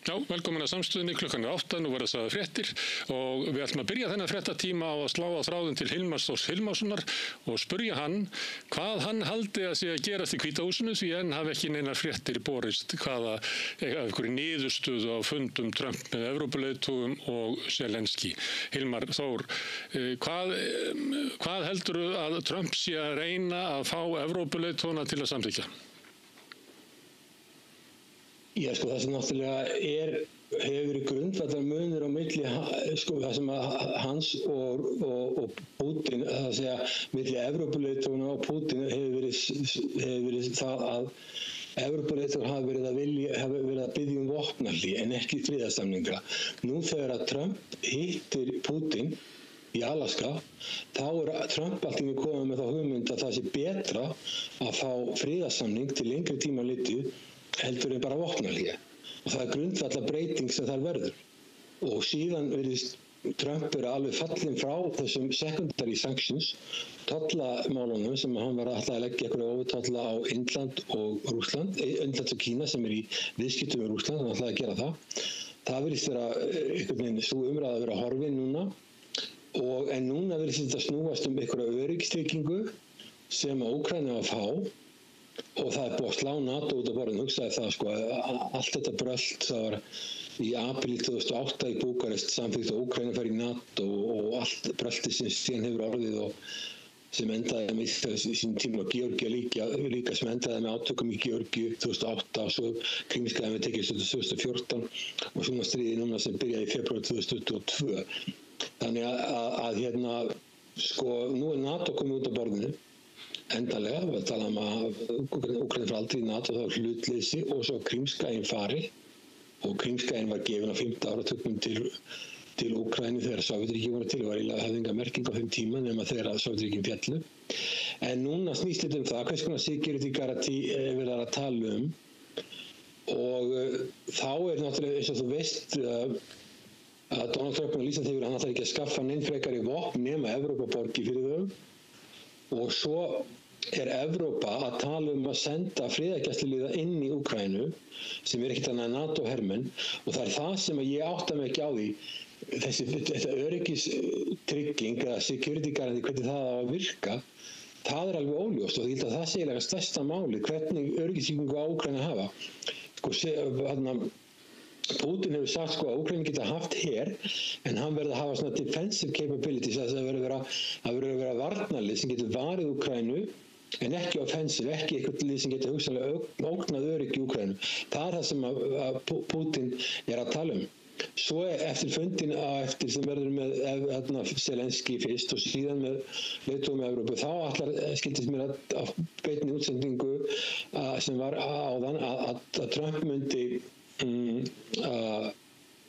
Já, velkomin að samstöðinni, klukkan 8, nú verða það fréttir og við ætlum að byrja þennan fréttatíma á að slá á þráðin til Hilmars Þórs Hilmarssonar og spurja hann hvað hann haldi að sé að gerast í Hvíta húsinu því enn hafi ekki neinar fréttir borist hvaða einhverju niðurstöðu á fundum Trump með Evrópuleiðtogum og Zelenski. Hilmar Þór, hvað heldurðu að Trump sé að reyna að fá Evrópuleiðtogana til að samþykkja? Já, það sem náttúrulega hefur verið grundvallar munur á milli, það sem að hans og Pútín, það að segja, milli Evrópuleiðtogana og Pútín hefur verið það að Evrópuleiðtogar hafa verið að biðja vopnahlé en ekki friðarsamninga. Nú þegar að Trump hittir Pútín í Alaska, þá Trump allt í einu komið með þá hugmynd að það sé betra að fá friðarsamning til lengri tíma litið heldur bara vopnahlé og það grundvallar breyting sem þar verður og síðan virðist Trump vera alveg fallinn frá þessum secondary sanctions tollamálunum sem hann var alltaf að leggja einhverja ofurtolla á Indland og Rússland, Indland og Kína sem í viðskiptum með Rússland, hann ætlaði að gera það virðist vera einhvern veginn sú umræða að vera horfin núna en núna virðist þetta snúast einhverja öryggstryggingu sem að Úkraína var að fá og það búið að slá NATO út af borðinu, hugsaði það allt þetta brölt, það var í apríl 2008 í Búkarest samþykkt að Úkraína fær í NATO og allt bröltið sem síðan hefur orðið og sem endaði með sín tíma og Georgía líka sem endaði með átökum í Georgíu 2008 og svo Krímskaði með tekið 2014 og svona stríði núna sem byrjaði í febrúar 2022. Þannig að nú NATO komið út af borðinu endanlega, við talaðum að Úkraína fyrir aldrei í NATO, það var hlutleysi og svo Krímskaginn fari og Krímskaginn var gefin á 5. áratugnum til Úkraínu þegar Sovétríkin voru til og hafði enga merking á þeim tíma nema þegar Sovétríkin féllu. En núna snýst þetta það, hvers konar security guarantee verið að tala og þá náttúrulega eins og þú veist að Donald Trump og lýsa þegar hann ætlaði ekki að skaffa neinn frekari vopn nema Evrópa borgi fyrir þau og svo Evrópa að tala að senda friðargæsluliða inn í Úkraínu sem ekkert annað en NATO-hermenn og það það sem ég átta mig ekki á því þetta öryggistrygging eða security guarantee, hvernig það á að virka það alveg óljóst og ég held að það sé eiginlega stærsta máli hvernig öryggistryggingu á Úkraínu hafa Pútín hefur sagt að Úkraína geta haft her en hann verður að hafa svona defensive capabilities að það verður að vera varnarlið sem getur varið Úkraínu en ekki offensive, ekki eitthvað lið sem getur hugsanlega ógnað öryggi Úkraínu. Það það sem að Pútín að tala Svo eftir fundin sem verður með Zelenski fyrst og síðan með leiðtogum með Evrópu þá skildist mér að beinni útsendingu sem var áðan að Trump myndi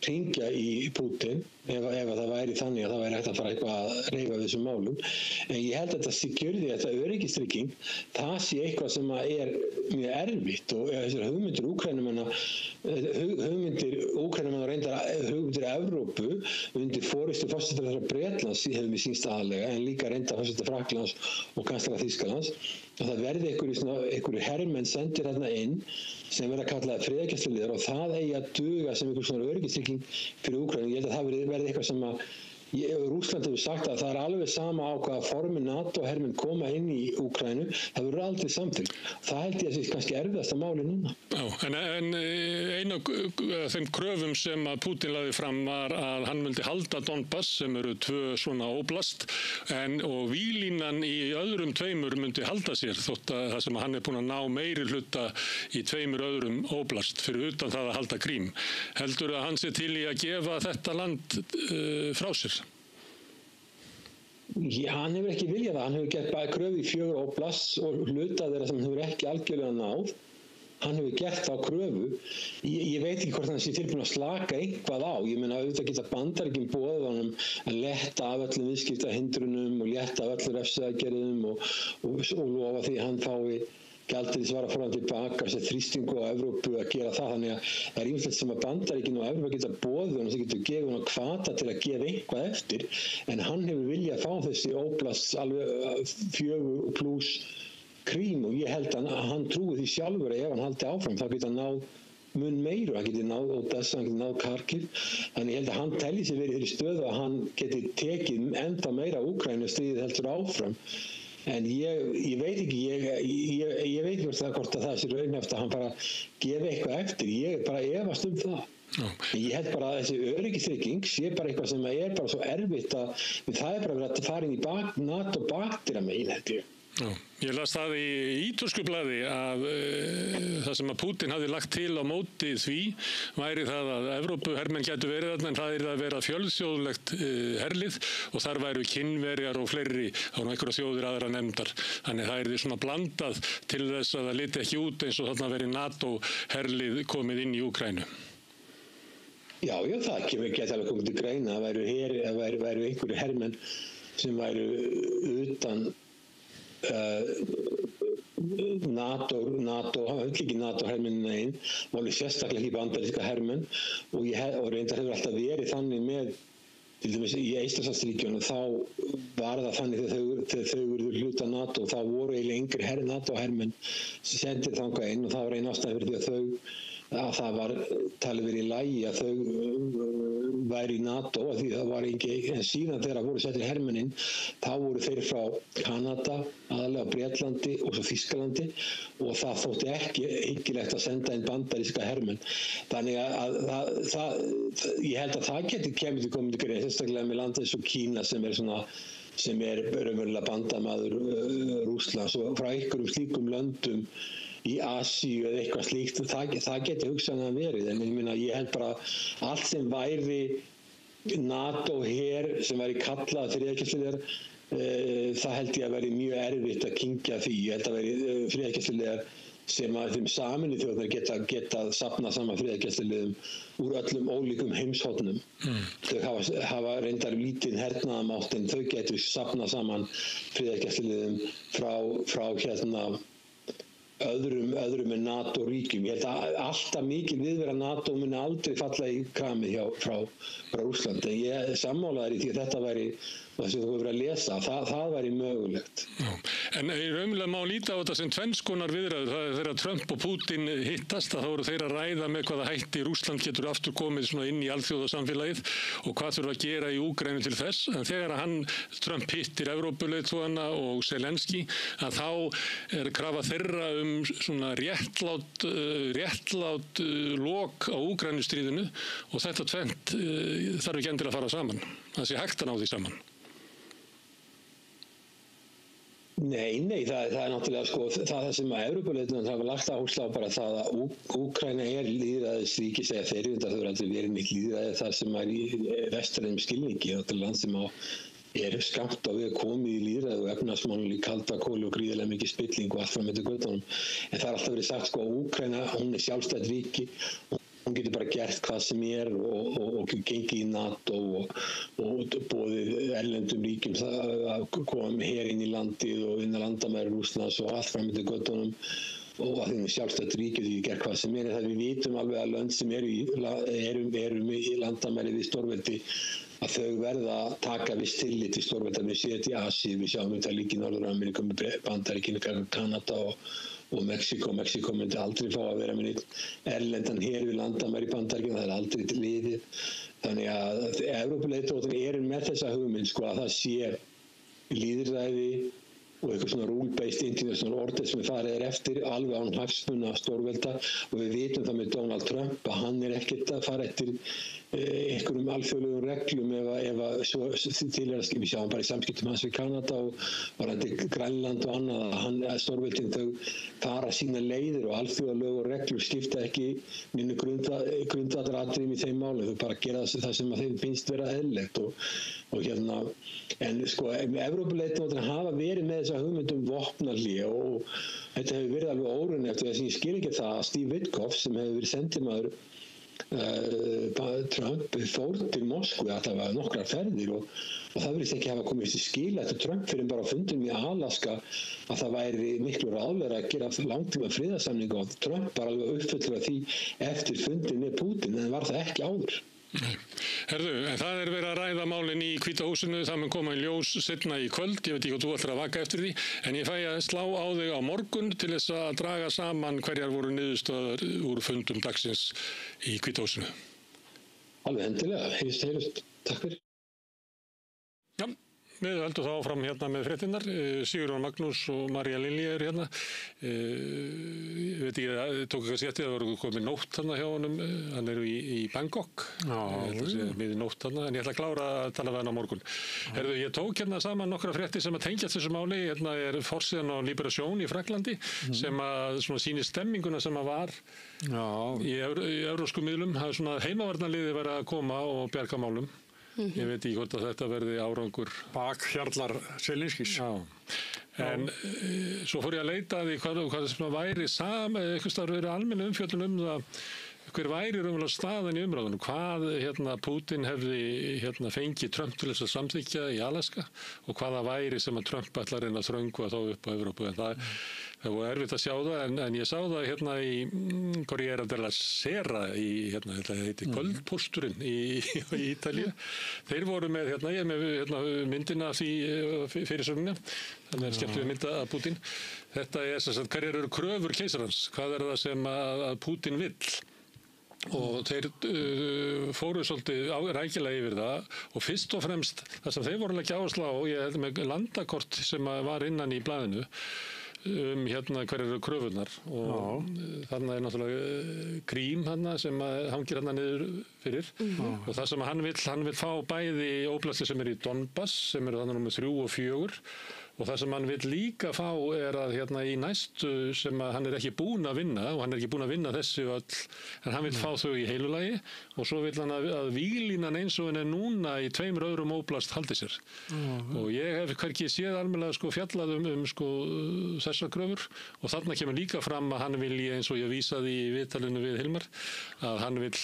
hringja í Pútín ef það væri þannig að það væri hægt að fara eitthvað að reyfa þessum málum en ég held að þetta security, þetta öryggistrygging það sé eitthvað sem mjög erfitt og þessar hugmyndir Úkraínumanna reyndar hugmyndir Evrópu undir forystu forseta Bretlands hefur mér sýnst aðalega en líka reyndar forseta Frakklands og kanslara Þýskalands að það verði einhverju hermenn sendir þarna inn sem verða kallaði friðargæsluliðar og það eigi að duga sem einhvers svona öryggistrygging fyrir Úkraínu. Ég held að það verði eitthvað sem að Rússland hefur sagt að það alveg sama á hvaða formi NATO-hermenn koma inn í Úkraínu, það verður aldrei samþykkt. Það held ég að sé kannski erfiðasta máli núna. Já, en einu af þeim kröfum sem að Pútín lagði fram var að hann myndi halda Donbass sem eru 2 svona oblast og víglínan í öðrum 2 myndi halda sér þótt að það sem hann búinn að ná meiri hluta í 2 öðrum oblast fyrir utan það að halda Krím. Heldur að hann sé til í að gefa þetta land frá sér? Já, hann hefur ekki viljað það. Hann hefur gert bara kröfu í 4 oblast og hluta þeirra sem hann hefur ekki algjörlega náð. Hann hefur gert þá kröfu. Ég veit ekki hvort hann sé tilbúinn að slaka eitthvað á. Ég meina auðvitað geta Bandaríkin boðið honum að létta af öllum viðskiptahindrunum og létta af öllum refsiaðgerðum og lofa því að hann fái gjaldið svara fram tilbaka þessi þrýstingu á Evrópu að gera það þannig að það ýmislegt sem að Bandaríkin og Evrópa geta boðið og það getur gefið hann hvata til að gefa eitthvað eftir en hann hefur viljað fá þessi óblast alveg 4 pluss Krím og ég held að hann trúi því sjálfur að ef hann haldi áfram þá getur hann náð mun meira, hann geti náð Odessa, hann geti náð Kharkiv, þannig ég held að hann telji sig verið í þeirri stöðu að hann geti tekið enda meira Úkraínu stríðið heldur áfram. En ég veit ekki, ég veit ekki hvort að það sé raunhæft að hann bara gefi eitthvað eftir, ég bara efast það. Ég held bara að þessi öryggistrygging sé bara eitthvað sem er bara svo erfitt að það er bara verið að fara inn í NATO bakdyra megin, held ég. Já, ég las það í ítölsku blaði að það sem að Pútín hafði lagt til á móti því væri það að Evrópuhermenn gætu verið þarna en það er að vera fjölþjóðlegt herlið og þar væru Kínverjar og fleiri á einhverja þjóðir aðra nefndar. Þannig það er því svona blandað til þess að það liti ekki út eins og þarna verið NATO herlið komið inn í Úkraínu. Já, það geti alveg komið til greina að væru einhverju hermenn sem væru utan NATO, ekki NATO hermennin einn, alveg sérstaklega ekki bandaríska hermenn og reyndar hefur alltaf verið þannig með, til dæmis í Eystrasaltsríkjunum, þá var það þannig þegar þau voru hluta NATO, þá voru eiginlega yngri NATO hermenn sem sendir þangað inn og það var ein ástæða fyrir því að það var talið verið í lagi að þau væri í NATO því það var en síðan þegar voru settir hermennin þá voru þeir frá Kanada, aðalega Bretlandi og svo Þýskalandi og það þótti ekki hyggilegt að senda inn bandaríska hermenn. Þannig að ég held að það geti kemur til komandi greið, sérstaklega með landa eins og Kína sem er raunverulega bandamaður Rússlands og frá einhverjum slíkum löndum í Asíu eða eitthvað slíkt, það geti hugsanlega verið, en ég held bara allt sem væri NATO-her sem væri kallað friðargæsluliðar, það held ég að veri mjög erfitt að kyngja því. Ég held að veri friðargæsluliðar sem að þeim Sameinuðu þjóðirnar geta safnað saman friðargæsluliðum úr öllum ólíkum heimshornum. Þau hafa reyndar lítinn hernaðamátt en þau getur safnað saman friðargæsluliðum frá öðrum en NATO-ríkjum. Ég held að alltaf mikil viðvera NATO muni aldrei falla í kramið frá Rússlandi. Ég sammálaður í því að þetta væri, það sem þú hefur verið að lesa, það væri mögulegt. Já. En raunverulega má líta á þetta sem tvenns konar viðræður. Það er þegar Trump og Putin hittast að þá eru þeir að ræða með hvaða hætti Rússland getur aftur komið svona inn í alþjóðasamfélagið og hvað þurfa að gera í Úkraínu til þess. En þegar Trump hittir Evrópuleiðtogana og Zelenski að þá er krafa þeirra svona réttlát lok á Úkraínustríðinu og þetta tvennt þarf ekki endilega að fara saman. Það sé hægt að ná því saman. Nei, það er náttúrulega það sem að Evrópuleiðtogarnir hafa lagt áherslu á bara það að Úkraína er lýðræðisríki, segja þeir, það hefur aldrei verið neitt lýðræði þar sem er í vestrænum skilningi, náttúrulega land sem er skammt á við komið í lýðræði og efnahagsmálum í kalda koli og gríðarlega mikið spilling og allt fram eftir göttunum. En það er alltaf verið sagt að Úkraína, hún er sjálfstætt ríki, hún getur bara gert hvað sem er og gengið í NATO og boðið erlendum ríkjum að koma með her inn í landið og inn að landamæri Rússlands og allt fram eftir göttunum og að þeim sjálfstætt ríkið því gert hvað sem er. En það við vitum alveg að lönd sem eru í landamæri við stórveldi að þau verða að taka viss tillit til stórvelda. Við séum þetta í Asíu, við sjáum þetta líka í Norður-Ameríku með Bandaríkin, Kanada og Mexíkó. Mexíkó myndi aldrei fá að vera með erlendan her við landamæri í Bandaríkjunum, það er aldrei til liðið. Þannig að Evrópuleiðtogarnir eru með þessa hugmynd að það sé lýðræði og eitthvað svona rule-based international order sem farið eftir alveg án hagsmuna stórvelda og við vitum það með Donald Trump að hann er ekkert að fara eftir einhverjum alþjóðlegum reglum ef svo til að við sjáum bara í samskiptum hans við Kanada og varandi Grænland og annað að stórveldin þau fara sína leiðir og alþjóðalög og reglur skipta ekki minni grundvallaratriðum í þeim málum, þau bara gera það sem að þeim finnst vera eðlilegt og en Evrópuleiðtogarnir hafa verið með þessa hugmyndum vopnahlé og þetta hefur verið alveg óraunhæft og ég skil ekki það að Steve Witkoff sem hefur verið sendimaður Trump fór til Moskvu að það var nokkrar ferðir og það virðist ekki hafa komið til skila eftir Trump fyrir bara á fundinum í Alaska að það væri miklu ráðlegra að gera langtíma friðarsamning og Trump var alveg uppfullur af því eftir fundin með Putin en var það ekki áður. Herðu, en það verið að ræða málin í Hvíta húsinu, það mun koma í ljós seinna í kvöld, ég veit ekki hvað þú ætlar að vaka eftir því, en ég fæ að slá á þig á morgun til þess að draga saman hverjar voru niðurstöður úr fundum dagsins í Hvíta húsinu. Alveg endilega, heyrist, takk fyrir. Já. Við höldum þá áfram hérna með fréttinnar. Sigurjón Magnús og María Lilja eru hérna. Ég veit ekki, tók ekki að setja, það voru komið nótt hérna hjá honum. Hann er í Bangkok. Miði nótt hérna, en ég ætla að klára að tala við hann á morgun. Herðu, ég tók hérna saman nokkra fréttir sem að tengjast þessu máli. Hérna er forsíðan á Liberation í Fraklandi sem að sýnir stemminguna sem að var í evrópskum miðlum. Það er svona heimavarnarliði verið að koma og bjarga málum. Ég veit ekki hvort að þetta verði árangur. Bakhjarlar Selinskís. Já, en svo fór ég að leita að því hvað sem væri eitthvað starf verið almenna umfjöllun það, hver væri raunverulega staðan í umræðunum, hvað Putin hefði fengið Trump til þess að samþykkja í Alaska og hvaða væri sem að Trump ætlar að reyna að þröngva þá upp á Evrópu. En það var erfitt að sjá það, en ég sá það í Corriere della Sera þetta heitir Kvöldpósturinn í Ítalíu. Þeir voru með, ég er með myndina af því fyrirsögnina, þannig er skemmtileg mynda af Putin. Þetta er sem sagt, hverjar eru kröfur keisarans, hvað er það sem að Putin vill? Og þeir fóru svolítið rækilega yfir það og fyrst og fremst það sem þeir voru að leggja áherslu á, ég held með landakort sem var innan í blaðinu hverjar eru kröfurnar og þarna er náttúrulega Krím sem hangir niður fyrir og það sem hann vill fá bæði óblasti sem í Donbass sem eru þannig númer 3 og 4 og það sem hann vill líka fá er að í næstu sem að hann er ekki búinn að vinna og hann er ekki búinn að vinna þessu öll en hann vill fá þau í heilulagi og svo vill hann að víglínan eins og hann er núna í 2 öðrum óblast haldi sér og ég hef hvergi séð almennilega fjallað þessar kröfur og þarna kemur líka fram að hann vilji eins og ég vísaði í viðtalinu við Hilmar að hann vill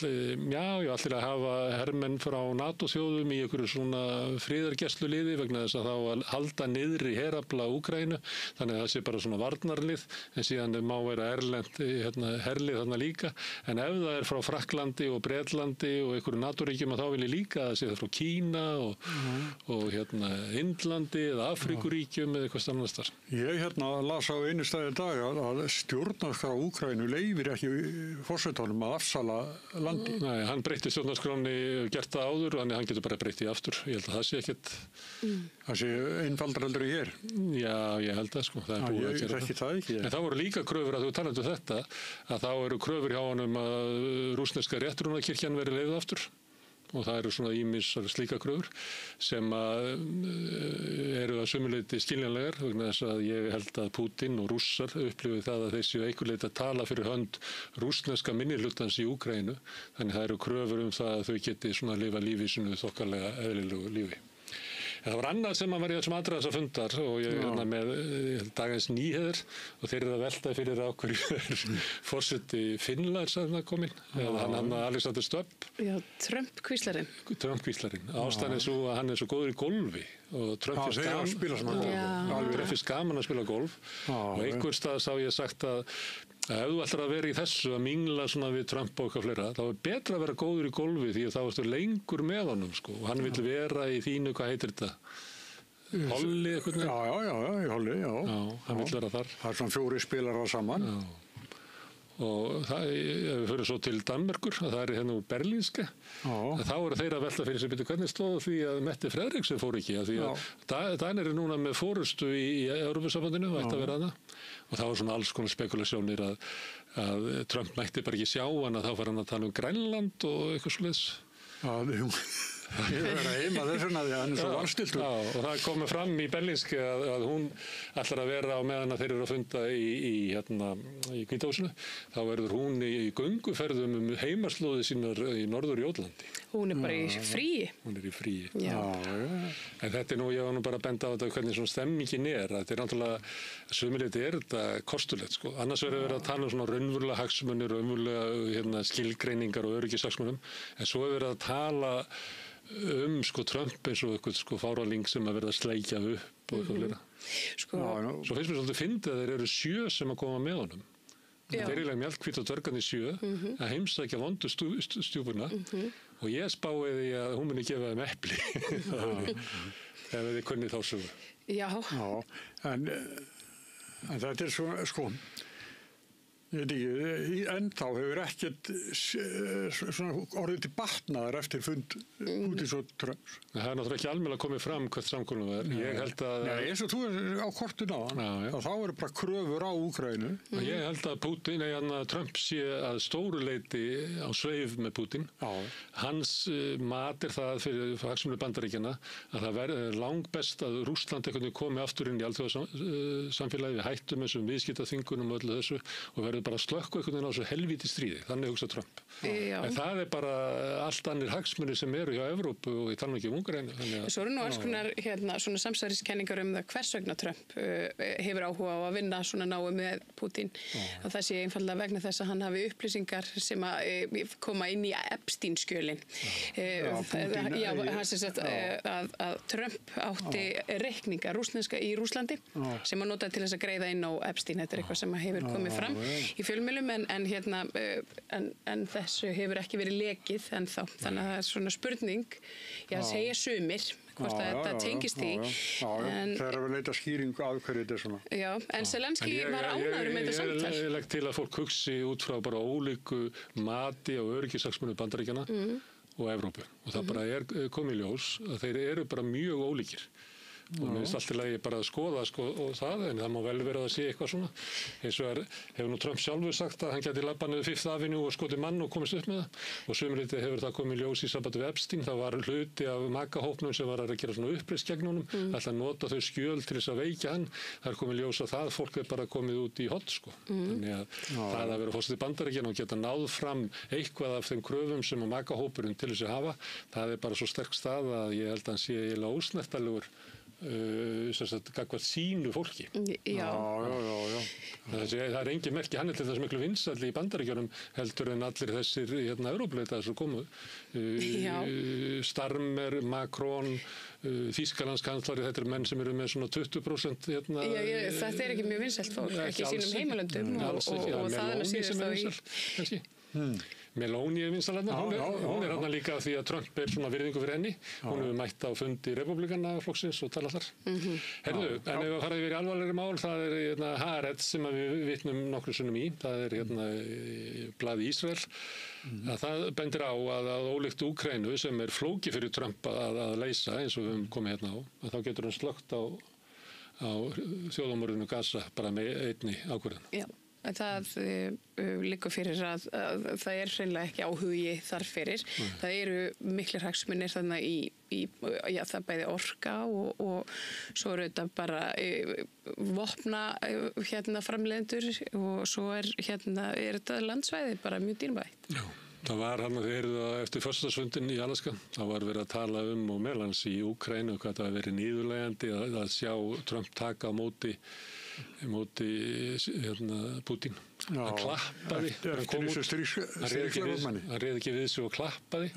allir að hafa hermenn frá NATO-þjóðum í einhverju svona friðargæsluliði vegna þess að þá að halda niðri herafla Úkraínu, þannig að það sé bara svona varnarlið, en síðan má vera erlent herlið þarna líka, en ef það er frá Frakklandi og Bretlandi og einhverju NATO-ríkjum að þá vil ég líka að það sé það frá Kína og Indlandi eða Afríkuríkjum eða eitthvað annars þar. Ég las á einu stað í dag að stjórnarskrá Úkraínu leyfir ekki forsetanum að afsala landi. Nei, hann breytti stjórnarskráni gert það áður, þannig hann getur bara breytt í aftur. Ég held að það sé ekkert. Það sé einfaldar heldur í hér. Já, ég held það það er búið að gera það. En það voru líka kröfur að þú talandu þetta, að þá eru kröfur hjá honum að rússneska réttrúnarkirkjan verið leyfð aftur. Og það eru svona ýmissar slíka kröfur sem eru að sömuleyti skiljanlegar vegna þess að ég held að Putin og rússar upplifu það að þeir séu einhver leyti að tala fyrir hönd rússneska minnihlutans í Úkraínu þannig það eru kröfur það að þau geti svona að lifa lífi sínu þokkalega eðlilegu lífi. En það var annað sem var í þessum aðdraðsa fundar og ég með Dagens Nyheter og þeir eru að velta fyrir ákverju forseti Finnlands kominn, hann Alexander Stubb. Já, Trump-kvíslarinn. Trump-kvíslarinn. Ástæðan er svo að hann er svo góður í golfi og Trump finnst gaman að spila golf og einhver stað sá ég sagt að ef þú ætlar að vera í þessu að mingla svona við Trump og eitthvað fleira, þá er betra að vera góður í golfi því að þá ertu lengur með honum og hann vill vera í þínu, hvað heitir þetta? Holli eitthvað? Já, í Holli, já. Já, hann vill vera þar. Það er svona 4 spilarar saman. Já. Og það, ef við fyrir svo til Danmerkur, að það er úr berlínska, þá eru þeir að velta fyrir sig, hvernig stóðu því að Mette Frederiksen fór ekki, því að Danir er núna með forustu í Evrópusambandinu, ætti að vera það, og það var svona alls konar spekulasjónir að Trump mætti bara ekki sjá hann, að þá var hann að tala Grænland og eitthvað svoleiðis. Ég verður að heima þessuna því að hann er svo vanstiltur. Já, og það komið fram í berlínski að hún ætlar að vera á meðan að þeir eru að funda í Hvíta húsinu. Þá verður hún í gönguferðum heimaslóði sínar í Norður-Jótlandi. Hún er bara í fríi. Hún er í fríi. Já. En þetta ég var nú bara að benda á þetta hvernig svona stemmingin er. Þetta er náttúrulega, sömuleyti er þetta kostulegt Annars verður að tala svona raunverulega hagsmunir, raunverulega skilgreiningar og öryggishagsmunum. En svo verður að tala Trump eins og eitthvað fáraling sem að verða að sleikja upp og eitthvað fleira. Svo finnst mér svolítið fyndið að þeir eru 7 sem að koma með honum. Þetta er eiginlega Mjallhvít og dvergarnir 7 að heimsækja vondu stjúpuna Og ég spáði því að hún muni gefa þeim epli ef þið kunnið þá sögu. Já. Já, en þetta svona, sko, ég veit ekki, ennþá hefur ekkert svona orðið til batnaðar eftir fund Pútíns og Trumps. Það er náttúrulega ekki almennilega komið fram hvert samkomulag er. Ég held að... Nei, eins og þú er á kortinu á hann, þá eru bara kröfur á Úkraínu. Ég held að Trump sé að stóru leyti á sveif með Pútín. Hans mat er það fyrir hagsmuni Bandaríkjanna að það verður langbest að Rússland einhvern veginn komi aftur inn í alþjóðasamfélagi, við hættum þessum viðskiptaþvingunum og öllu þessu og verður bara slökku einhvern veginn á þessu helvíti stríði. Þannig hugsa Trump. En það er bara allt annir hagsmunir sem eru hjá Evrópu og ég tala nú ekki Úkraínu. Svo eru nú alls konar svona samsæriskenningar það hvers vegna Trump hefur áhuga á að vinna svona náið með Pútín. Og það sé einfallega vegna þess að hann hafi upplýsingar sem að koma inn í Epstein-skjölin. Hann sem sagt að Trump átti reikninga rússneska í Rússlandi sem að nota til þess að greiða inn á Epstein. Þetta er eitthvað sem hefur komið fram í fjölmiðlum en þessu hefur ekki verið lekið ennþá. Þannig að það er svona spurning, segja sumir, hvort að þetta tengist því. Það er að leita skýringu á hverju þetta er svona. Já, en Zelenski var ánægður með þetta samtal. Ég legg til að fólk hugsi út frá bara ólíku mati á öryggishagsmunum Bandaríkjanna og Evrópu. Og það bara er komið ljós að þeir eru bara mjög ólíkir. Og mér finnst allt í lagi bara að skoða og það, en það má vel vera að sé eitthvað svona. Eins og hefur nú Trump sjálfur sagt að hann geti labbað niður Fifth Avenue og skotið mann og komist upp með það. Og sumriti hefur það komið ljós í sambandi við Epstein. Það var hluti af makahópnum sem var að gera svona uppreist gegn honum. Ætla að nota þau skjöl til þess að veikja hann. Það er komið ljós að það fólk er bara komið út í hot, sko. Þannig að það að vera fórsetið Bandaríkjanna og geta náð fram eitthvað af þeim kröfum sem að makahópurinn til þess að hafa, það er bara svo sterk stað að ég held að hann sé eiginlega ósnertanlegur gagvart sínu fólki. Já. Það er engin merki, hann er til þess miklu vinsælli í Bandaríkjunum heldur en allir þessir Evrópuleitar sem komu. Starmer, Macron, Þýskalandskanslari, þetta eru menn sem eru með svona 20% þetta er ekki mjög vinsælt fólk, ekki í sínum heimalöndum og það er að síðast þá í... Meloni er vinsalarna, hún er hérna líka því að Trump er svona virðingu fyrir henni. Hún hefur mætt á fundi Republikanaflokksins og talað þar. Herðu, en ef við farið yfir í alvarlegri mál, það er Haaretz sem við vitnum nokkrum sinnum í. Það er blaði Ísrael. Það bendir á að ólíkt Úkraínu sem er flóki fyrir Trump að leysa eins og við höfum komið hérna á, að þá getur hann slökkt á þjóðamorðinu Gaza bara með einni ákvörðun. Já. Það liggur fyrir að það er hreinlega ekki áhugi þar fyrir. Það eru miklir hagsmunir þannig í það bæði orka og svo eru þetta bara vopna framleiðendur og svo er þetta landsvæði bara mjög dýrmætt. Já. Það var hann að þeir eftir föstudagsfundin í Alaska, þá var verið að tala og meðlans í Úkraínu hvað það verið niðurlægjandi að sjá Trump taka á móti Pútín. Hann klappaði. Hann réð ekki við sig og klappaði.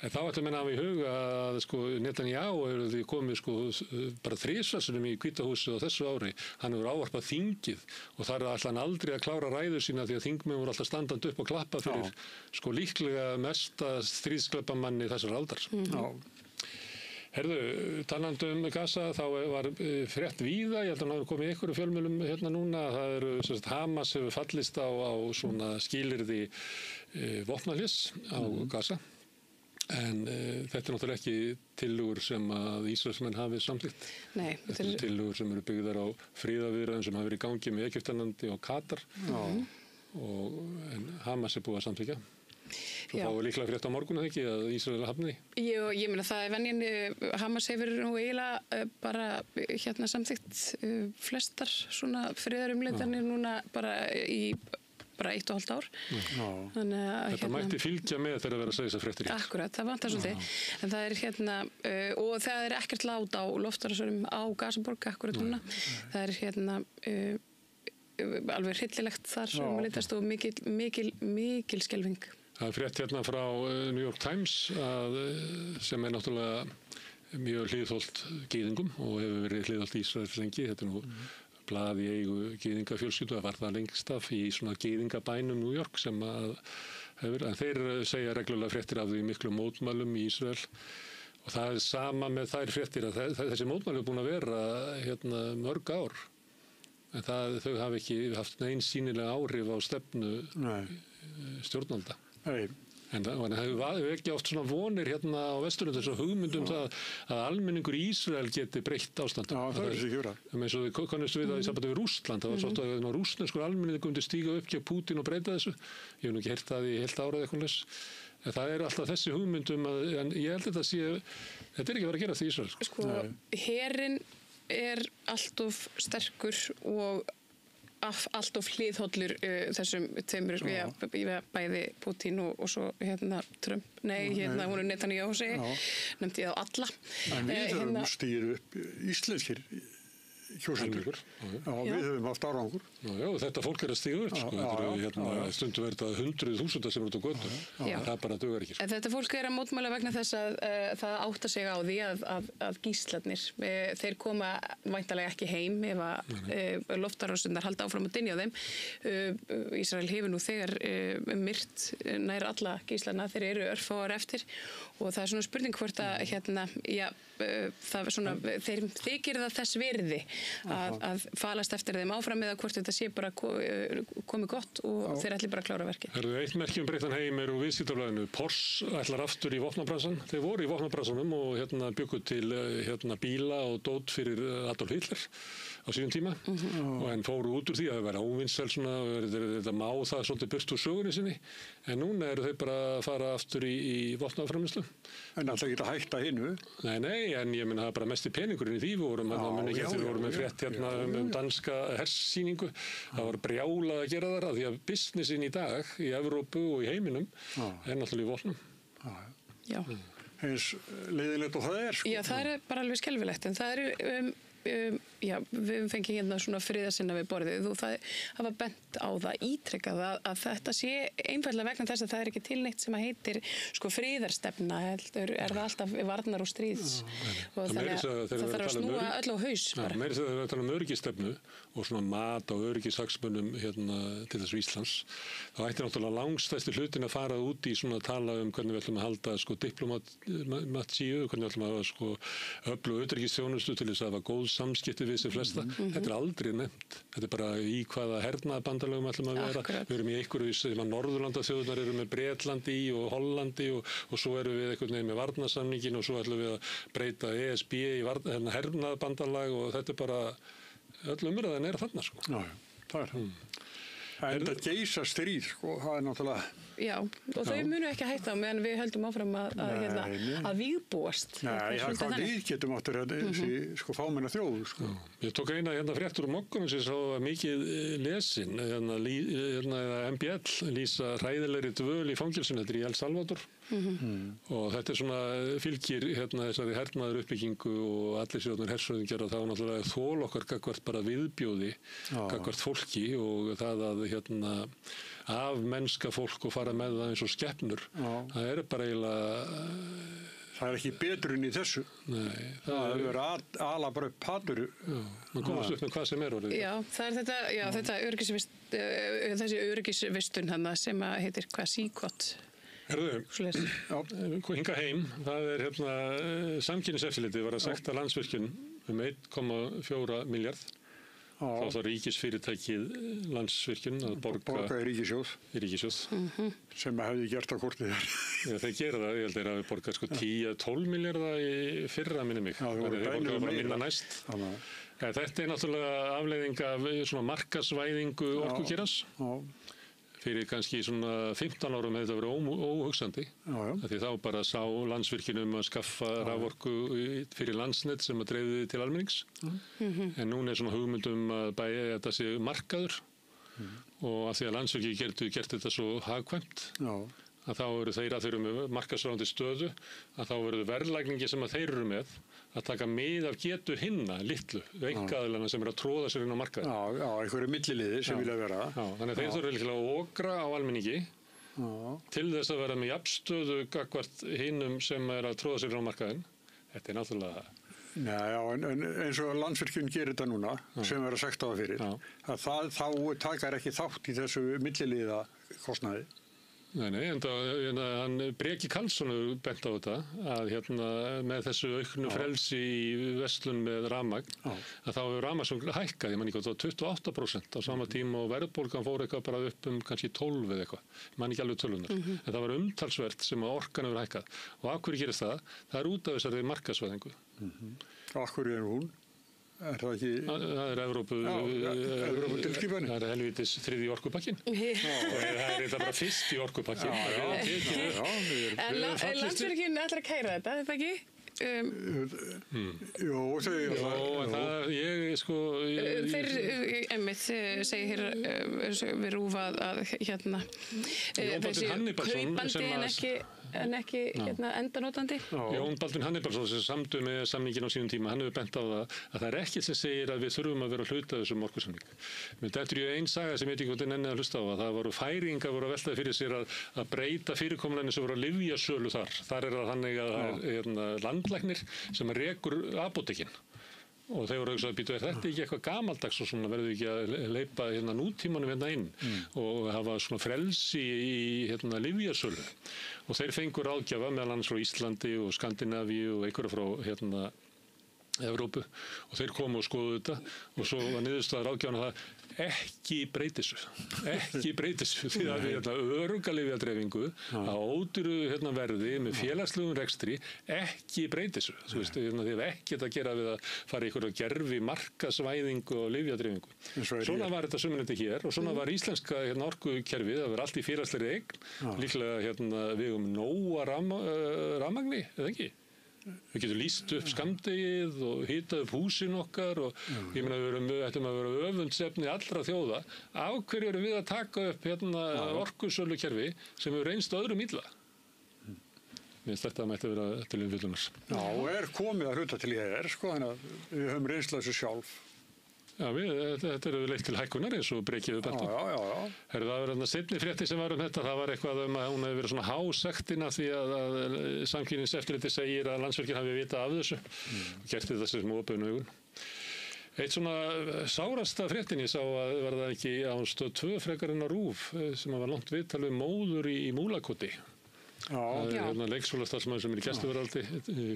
En þá ættu menn að hafa í huga að Netanyahu hefur komið bara 3 sinnum í Hvíta húsið á þessu ári. Hann hefur ávarpað þingið og þar ætla hann aldrei að klára ræður sína því að þingmenn voru alltaf standandi upp og klappa fyrir líklega mesta stríðskleppamanni þessar aldar. Herðu, talandi Gaza, þá var frétt víða, ég held að hann hafi komið ykkur fjölmiðlum hérna núna, það eru Hamas hefur fallist á svona skilyrði vopnahlés á Gaza. En þetta er náttúrulega ekki tillögur sem að Ísraelsmenn hafi samþykkt. Nei. Þetta eru tillögur sem eru byggðar á friðarviðræðum sem hafa verið í gangi með Egyptalandi og Katar. En Hamas er búið að samþykkja. Svo þá er líklega frétt á morgun ekki að Ísrael hafni. Ég meina það er venjan, Hamas hefur nú eiginlega bara samþykkt flestar svona friðarumleitanir núna bara í 1,5 ár. Þetta mætti fylgja með þegar vera að segja þessar fréttir rétt. Akkurat, það vantar svolítið. En það er og það er ekkert lát á loftárásunum á Gazaborg akkurat núna. Það er alveg hryllilegt þar litast og mikil skelfing. Það er frétt hérna frá New York Times sem er náttúrulega mjög hliðholt gyðingum og hefur verið hliðholt Ísraels lengi. Þetta er nú blað í eigu gyðingafjölskyldu, það var það lengst af í svona gyðingabænum New York sem að En þeir segja reglulega fréttir af því miklu mótmælum í Ísrael og það sama með þær fréttir að þessi mótmæli búin að vera mörg ár. En þau hafa ekki haft nein sýnilega áhrif á stefnu stjórnvalda. Nei. En það hefur ekki oft svona vonir á Vesturlöndum, þessu hugmyndum það að almenningur í Ísrael geti breytt ástand. Já, það er þessi ekki vera. Eins og við konumst við það í sambandi við Rússland. Það var svolítið að rússneskur almenningur myndi stíga upp gegn Pútín og breyta þessu. Ég hef nú ekki heyrt það í heilt árað eitthvað leys. En það er alltaf þessi hugmyndum en ég held að þetta er ekki verið að gera því Ísrael. Sko, herinn er allt of sterkur og allt of hliðhollur þessum tveimur bæði Putin og svo Trump, hún er Netanyahu nefndi ég á alla. En við höfum stigið upp íslenskir kjósendur. Já, við höfum haft árangur. Já, þetta fólk er að stíga upp, stundum er þetta 100.000 sem eru út á götu. Það bara dugar ekki. Þetta fólk er að mótmæla vegna þess að það átta sig á því að gíslarnir, þeir koma væntanlega ekki heim ef að loftarásundar halda áfram að dynja á þeim. Ísrael hefur nú þegar myrt nær alla gíslarna, þeir eru örfáar eftir og það er svona spurning hvort að þeir þykir það þess virði að falast eftir þeim áfram eða hvort þetta sé bara komið gott og þeir ætli bara að klára verkið. Það eru eitt merki breyttan heim úr viðskiptablaðinu. Porsche ætlar aftur í vopnabransan. Þeir voru í vopnabransanum og bjuggu til bíla og dót fyrir Adolf Hitler á síðum tíma en fóru út úr því að það væri óvinsæl þetta má það svolítið burt úr sögunni sinni en núna eru þeir bara að fara aftur í vopnaframleiðslu. En alltaf ekki að hætta hinnu? Nei, en ég menna það er bara mesti peningurinn í því við vorum með frétt danska herssýningu. Það var brjálað að gera þar því að businessin í dag í Evrópu og í heiminum er náttúrulega í vopnum. Já. Eins leiðilegt og það er. Já, það er bara alveg skelfilegt en það eru við fengið svona friðarsinna við borðið og það hafa bent á það ítrekkað að þetta sé einfaldlega vegna þess að það er ekki til neitt sem að heitir friðarstefna heldur er það alltaf varnar og stríðs og þannig að það þarf að snúa öll á haus bara. Meira þegar við tala öryggisstefnu og svona mat á öryggishagsmunum til þessu Íslands þá ætti náttúrulega langstæsti hlutin að fara út í svona að tala hvernig við ætlum að halda diplomatíu, hvernig við ætlum að hafa öfluga utanríkisþjónustu til þess að hafa góð samskipti við sem flesta. Þetta er aldrei nefnt. Þetta er bara í hvaða hernaðarbandalögum ætlum að vera. Við erum í einhverju sem að Norðurlandaþjóðurnar eru með Bretlandi og Hollandi og svo erum við einhvern veginn með varnarsamningin og svo ætlum við að breyta ESB í hernaðarbandalag og þetta er bara öll umræðan er þarna sko. Já, það er það. En þetta geisa stríð, það er náttúrulega... Já, og þau munu ekki að hætta meðan við höldum áfram að vígbúast. Nei, hvað við getum áttur þessi fámenna þjóð. Ég tók eina fréttur Mogganum sem sá mikið lesin, MBL lýsa hræðilegri dvöl í fangelsinu, þetta er í El Salvador. Og þetta er svona fylgir þessari hernaðar uppbyggingu og allir sjóðnir hersöðingjar og það var náttúrulega þól okkar gagnvart bara viðbjóði gagnvart fólki og það að af mennska fólk og fara með það eins og skepnur. Það er bara eiginlega... Það er ekki betur en í þessu. Nei. Það er verið ala bara upp patur. Man komast upp með hvað sem er orðið. Já, það er þetta þessi öryggisvistun sem heitir hvað Síkot. Herðu, hinga heim. Það er samkynniseftirlitið var að sekta Landsvirkjun 1,4 milljarð. Þá það ríkisfyrirtækið Landsvirkjun að borga í ríkissjóð. Sem hefði gert á kortið þér. Já, þeir gera það. Ég held að þeir hafi borgað 10-12 milljarða í fyrra minni mig. Já, þeir borgaði bara minna næst. Þetta er náttúrulega afleiðing af svona markaðsvæðingu orkugeirans. Fyrir kannski svona 15 árum hefði þetta verið óhugsandi. Því þá bara sá Landsvirkjun að skaffa raforku fyrir Landsnet sem að dreifði til almennings. En núna er svona hugmyndum að þetta sé markaður og af því að Landsvirkjun gert þetta svo hagkvæmt að þá eru þeir að þeir eru með markaðsráðandi stöðu að þá verður verðlagningi sem að þeir eru með að taka mið af getu hinna litlu, einkaaðilana sem eru að tróða sér inn á markaði. Já, einhverju milliliðir sem vilja vera. Já, þannig að þeir þurfa líklega að okra á almenningi til þess að vera með jafnstöðu gagnvart hinnum sem er að tróða sér inn á markaðin. Þetta er náttúrulega... en eins og Landsvirkjun gerir þetta núna, sem er að sekta það fyrir, að þá takar ekki þátt í þessu milliliða kostnaði. Nei, en hann Breki Karlsson bent á þetta að með þessu auknu frelsi í verslun með rafmagn að þá hefur rafmagn hækkað, ég man ekki, það var 28% á sama tíma og verðbólgan fór eitthvað bara upp kannski 12 eða eitthvað, ég man ekki alveg tölunar, en það var umtalsvert sem að orkan hefur hækkað og af hverju gerist það? Það er út af þessari markaðsvæðingu. Af hverju hún? Er það ekki... Það er Evróputilskipanir. Það er helvítis 3. orkupakkin. Og það er þetta bara 1. orkupakkin. En Landsvirkjun ætlar að kæra þetta, er það ekki? Jó, segir það. Þeir, einmitt, segir við RÚV að þessi kaupandi en ekki endanotandi. Jón Baldvin Hannibalsson sem samdi með samningin á sínum tíma, hann hefur bent á það að það er ekkert sem segir að við þurfum að vera hluta af þessum orkusamning. Men þetta er ein saga sem ég veit ekki hvort er nennið að hlusta á að það voru færingar voru að veltaði fyrir sér að breyta fyrirkomulaginu sem voru að lyfjasölu þar. Þar er það þannig að það er landlæknir sem rekur apótekin. Og þeir voru að býta, er þetta ekki eitthvað gamaldags og svona verður ekki að leipa nútímanum inn og hafa svona frelsi í lyfjasölu. Og þeir fengur ráðgjafa meðal annars frá Íslandi og Skandinavíu og einhverja frá Evrópu og þeir komu og skoðu þetta og svo var niðurstaða ráðgjafana það ekki breyti þessu því að við örugga lyfjadreifingu á ódýru verði með félagslegum rekstri ekki breyti þessu þú veist, því að ekkert að gera við að fara í einhverja gerfi markaðsvæðingu og lyfjadreifingu. Svona var þetta sömuleyti hér og svona var íslenska orkukerfið, það var allt í félagslegri eign líklega við nóga rafmagni, eða ekki? Við getum lýst upp skammdegið og hitað upp húsin okkar og ég meina við ættum að vera öfundsefni allra þjóða. Af hverju erum við að taka upp orkusölukerfi sem hefur reynst öðrum illa? Mér finnst þetta að mætti vera til umfjöllunar. Já, komið að hluta til sko, þannig að við höfum reynslað þessu sjálf. Já, þetta eru leitt til hækkunar eins og Breki við bentum. Já. Það var seinni frétti sem var þetta, það var eitthvað að hún hefði verið svona hásektina því að Samkeppniseftirlitið segir að Landsvirkjun hafi vitað af þessu og gert þetta sem opin augun. Eitt svona sárasta fréttin ég sá að var það ekki á Stöð 2 frekar en á RÚV sem var langt viðtal við móður í Múlakoti. Það er leikskólastarfsmaður sem er í gæsluvarðhaldi,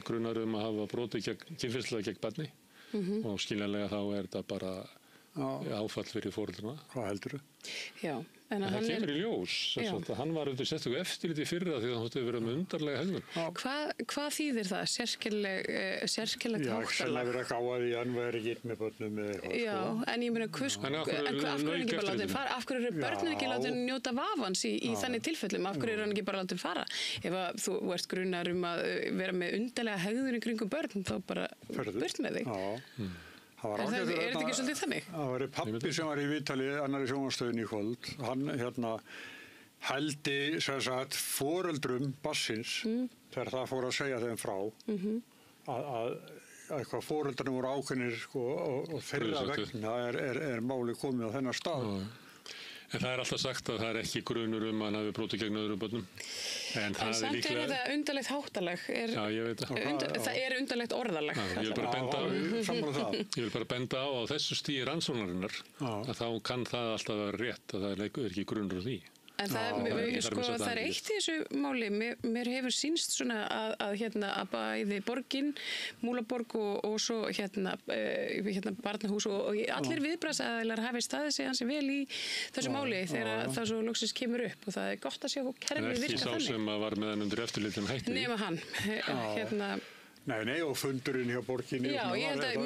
grunar að hafa brotið kynferðislega gegn barni. Og skiljanlega þá er þetta bara áfall fyrir foreldruna. Hvað heldurðu? Já. En það kemur í ljós. Hann var undir sérstöku eftirliti fyrra því að hann hefði verið með undarlega hegðun. Hvað þýðir það? Sérkennilegt háttalag? Já, sennilega verið ekki á að hann væri gift með börnum með eitthvað. Já, en ég meina, af hverju eru börnum ekki látið njóta vafans í þannig tilfellum? Af hverju eru hann ekki bara látið fara? Ef þú ert grunar að vera með undarlega hegðun í kringum börn, þá bara burt með þig. Er þetta ekki svolítið þannig? Það var pappi sem var í viðtali annarri sjónvarpsstöðinni í kvöld. Hann hældi foreldrum barnsins þegar það fór að segja þeim frá að eitthvað foreldrarnir voru ákveðnir og þeirra vegna er máli komið á þennan stað. En það er alltaf sagt að það er ekki grunur að hann hafi brotið gegn öðrum börnum. En samt er þetta undarlegt háttalag. Já, ég veit það. Það er undarlegt orðalag. Ég vil bara benda á þessu stigi rannsóknarinnar að þá kann það alltaf vera rétt að það er ekki grunur því. En það er eitt í þessu máli, mér hefur sýnst svona að bæði borgin, Múlaborg og svo Barnahús og allir viðbragðsaðilar hafi staðið sig ansi vel í þessu máli þegar það svo loksins kemur upp og það er gott að sjá kerfið virka þannig. En ekki sá sem var með hann undir eftirlitum hætti? Nema hann, Nei, og fundurinn hjá borginni. Já, ég held að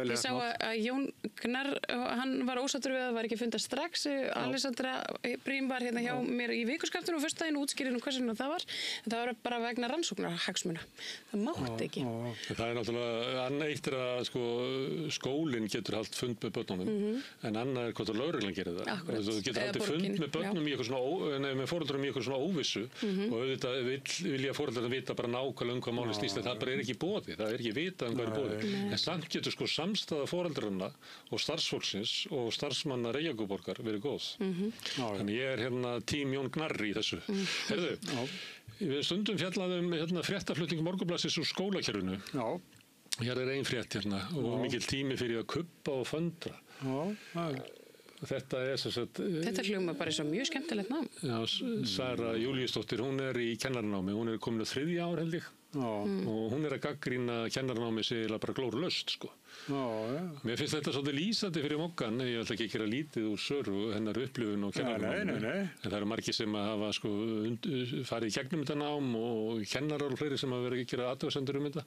ég sá að Jón Gnarr, hann var ósáttur við að það var ekki fundað strax. Alessandra Brím var hjá mér í vikuskaftunum á föstudaginn og útskýrði hversum það var. Það var bara vegna rannsóknarhagsmuna. Það mátti ekki. Það er náttúrulega, eitt er að skólinn getur haft fund með börnunum, en annað er hvort að lögreglan gerir það. Þú getur haldið fund með börnum með foreldrum í eitthvað svona óvissu og auðvitað vilja foreldrar vita bara nákvæmlega hvað máli snýst. Það bara er ekki boði, það er ekki vitað hvað er boði. En samt getur samstaða foreldrarna og starfsfólksins og starfsmanna Reykjavíkurborgar verið góð. Þannig ég er tím Jón Gnarr í þessu. Heyrðu, við stundum fjallaðum fréttaflutning Morgunblaðsins úr skólakerfinu. Hér er ein frétt og mikill tími fyrir að kubba og föndra. Þetta sem sagt... Þetta hljóma bara svo mjög skemmtilegt nám. Já, Sara Júlíusdóttir, hún í kennaranámi, hún komin á 3. ár held ég. Og hún að gagnrýna kennaranámi sig bara glórulaust, sko. Mér finnst þetta svolítið lýsandi fyrir Moggan, ég ætla ekki að gera lítið úr Söru hennar upplifun og kennaranámi. Nei. En það eru margir sem hafa sko farið í gegnum þetta nám og kennarar og fleiri sem hafa verið að gera athugasemdir þetta.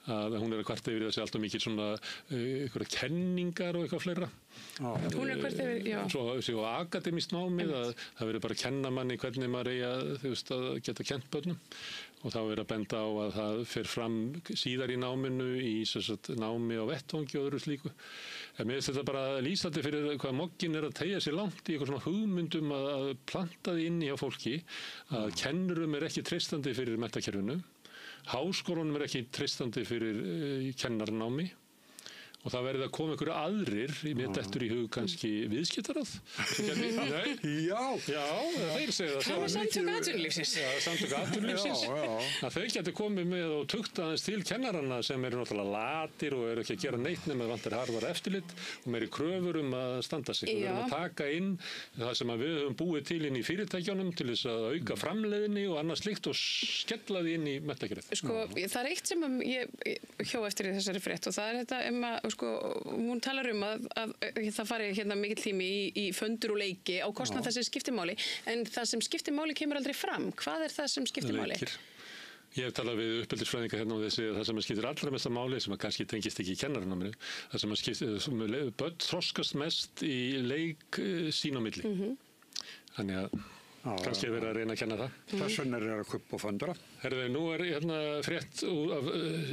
Að hún að kvarta yfir þessi alltaf mikið svona einhverja kenningar og eitthvað fleira. Hún kvarta yfir, já. Svo akademískt námið að það verið bara að kenna manni hvernig maður að geta kennt börnum. Og þá að benda á að það fer fram síðar í náminu í námi á vettvangi og öðru slíku. En mér finnst þetta bara lýsandi fyrir hvað Moggin að teygja sér langt í eitthvað svona hugmyndum að planta því inn í á fólki að kennurum ekki treystandi fyrir menntakerfinu, háskólunum ekki treystandi fyrir kennarnámi. Og það verið að koma einhverju aðrir, mér dettur í hug kannski viðskiptaráð. Já, þeir segja það. Það var samtök atvinnulífsins. Já, samtök atvinnulífsins. Að þau getur komið með og tugt aðeins til kennaranna sem náttúrulega latir og ekki að gera neitt nema vantar harðara eftirlit og meiri kröfur að standa sig. Við verðum að taka inn það sem við höfum búið til inn í fyrirtækjunum til þess að auka framleiðni og annað slíkt og skella því inn í menntakerfið. Sko, það eitt sem ég hjó eftir í þessari frétt og það þetta hún talar að það fari mikill tími í föndur og leiki á kostnað þess sem skiptir máli, en það sem skiptir máli kemur aldrei fram. Hvað það sem skiptir máli? Ég hef talað við uppeldisfræðinga og það sem skiptir allra mesta máli, sem kannski tengist ekki í kennaranáminu, það sem skiptir, börn þroskast mest í leik sín á milli. Þannig að kannski verið að reyna að kenna það. Þess vegna að kaupa föndura. Herðu, nú frétt af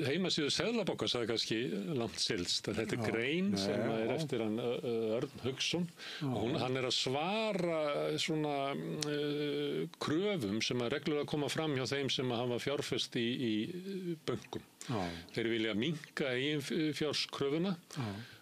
heimasíðu Seðlabankans, það kannski langt silst. Þetta grein sem eftir hann Örn Hauksson. Hann að svara svona kröfum sem reglulega koma fram hjá þeim sem hafa fjárfest í bönkum. Þeir vilja minnka eiginfjárskröfuna.